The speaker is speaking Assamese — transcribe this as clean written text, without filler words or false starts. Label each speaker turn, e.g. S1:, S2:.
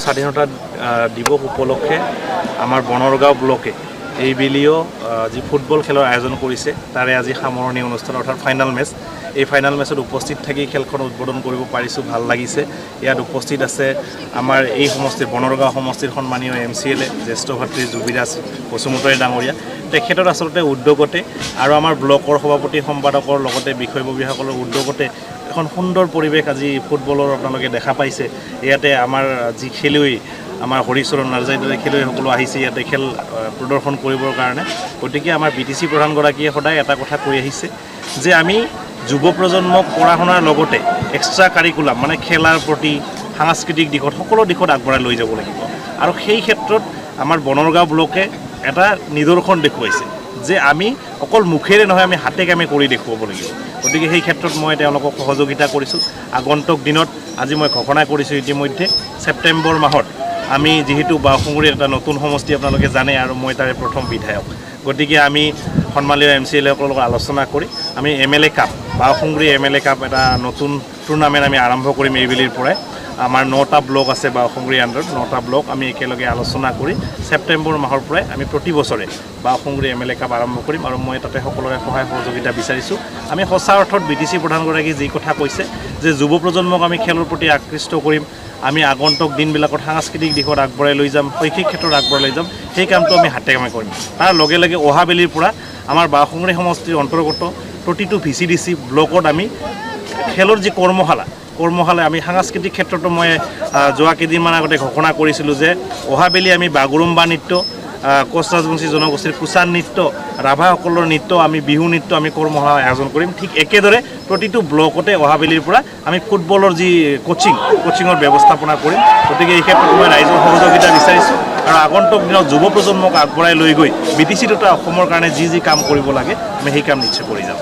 S1: স্বাধীনতা দিৱস উপলক্ষে আমাৰ বনৰগাঁও ব্লকে এইবেলিও যি ফুটবল খেলৰ আয়োজন কৰিছে তাৰে আজি সামৰণি অনুষ্ঠান অৰ্থাৎ ফাইনাল মেচ এই ফাইনাল মেচত উপস্থিত থাকি খেলখন উদ্বোধন কৰিব পাৰিছোঁ ভাল লাগিছে ইয়াত উপস্থিত আছে আমাৰ এই সমষ্টিৰ বনৰগাঁও সমষ্টিৰ সন্মানীয় MCLA জ্যেষ্ঠ ভাতৃ যুবিৰাজ বসুমতাৰী ডাঙৰীয়া তেখেতৰ আচলতে উদ্যোগতে আৰু আমাৰ ব্লকৰ সভাপতি সম্পাদকৰ লগতে বিষয়ববীয়াসকলৰ উদ্যোগতে এখন সুন্দৰ পৰিৱেশ আজি ফুটবলৰ আপোনালোকে দেখা পাইছে ইয়াতে আমাৰ যি খেলুৱৈ আমাৰ হৰিচৰণ নাৰ্জাৰীৰ দৰে খেলুৱৈসকলো আহিছে ইয়াতে খেল প্ৰদৰ্শন কৰিবৰ কাৰণে গতিকে আমাৰ BTC প্ৰধানগৰাকীয়ে সদায় এটা কথা কৈ আহিছে যে আমি যুৱ প্ৰজন্মক পঢ়া শুনাৰ লগতে এক্সট্ৰা কাৰিকুলাম মানে খেলাৰ প্ৰতি সাংস্কৃতিক দিশত সকলো দিশত আগবঢ়াই লৈ যাব লাগিব আৰু সেই ক্ষেত্ৰত আমাৰ বনৰগাঁও ব্লকে এটা নিদৰ্শন দেখুৱাইছে যে আমি অকল মুখেৰে নহয় আমি হাতে কামে কৰি দেখুৱাব লাগিব গতিকে সেই ক্ষেত্ৰত মই তেওঁলোকক সহযোগিতা কৰিছোঁ আগন্তুক দিনত আজি মই ঘোষণা কৰিছোঁ ইতিমধ্যে ছেপ্টেম্বৰ মাহত আমি যেহেতু বাওঁসুঙুৰিৰ এটা নতুন সমষ্টি আপোনালোকে জানে আৰু মই তাৰে প্ৰথম বিধায়ক গতিকে আমি সন্মানীয় MCLA সকলৰ লগত আলোচনা কৰি আমি MLA কাপ বাওঁসুঙুৰি MLA কাপ এটা নতুন টুৰ্ণামেণ্ট আমি আৰম্ভ কৰিম এইবেলিৰ পৰাই আমাৰ 9টা ব্লক আছে বাওঁসুঙুৰি আণ্ডাৰত 9টা ব্লক আমি একেলগে আলোচনা কৰি ছেপ্টেম্বৰ মাহৰ পৰাই আমি প্ৰতি বছৰে বাওঁসুঙুৰি MLA কাপ আৰম্ভ কৰিম আৰু মই তাতে সকলোৰে সহায় সহযোগিতা বিচাৰিছোঁ আমি সঁচা অৰ্থত BTC প্ৰধানগৰাকীয়ে যি কথা কৈছে যে যুৱ প্ৰজন্মক আমি খেলৰ প্ৰতি আকৃষ্ট কৰিম আমি আগন্তুক দিনবিলাকত সাংস্কৃতিক দিশত আগবঢ়াই লৈ যাম শৈক্ষিক ক্ষেত্ৰত আগবঢ়াই লৈ যাম সেই কামটো আমি হাতে কামে কৰিম তাৰ লগে লগে অহাবেলিৰ পৰা আমাৰ বাওঁসুঙুৰি সমষ্টিৰ অন্তৰ্গত প্ৰতিটো VCDC ব্লকত আমি খেলৰ যি কৰ্মশালা আমি সাংস্কৃতিক ক্ষেত্ৰতো মই যোৱা কেইদিনমান আগতে ঘোষণা কৰিছিলোঁ যে অহাবেলি আমি বাগুৰুম্বা নৃত্য কোচ ৰাজবংশী জনগোষ্ঠীৰ কুচান নৃত্য ৰাভাসকলৰ নৃত্য আমি বিহু নৃত্য আমি কৰ্মশালা আয়োজন কৰিম ঠিক একেদৰে প্ৰতিটো ব্লকতে অহাবেলিৰ পৰা আমি ফুটবলৰ যি কোচিঙৰ ব্যৱস্থাপনা কৰিম গতিকে এই ক্ষেত্ৰত মই ৰাইজৰ সহযোগিতা বিচাৰিছোঁ আৰু আগন্তুক দিনত যুৱ প্ৰজন্মক আগবঢ়াই লৈ গৈ BTC তথা অসমৰ কাৰণে যি কাম কৰিব লাগে আমি সেই কাম নিশ্চয় কৰি যাম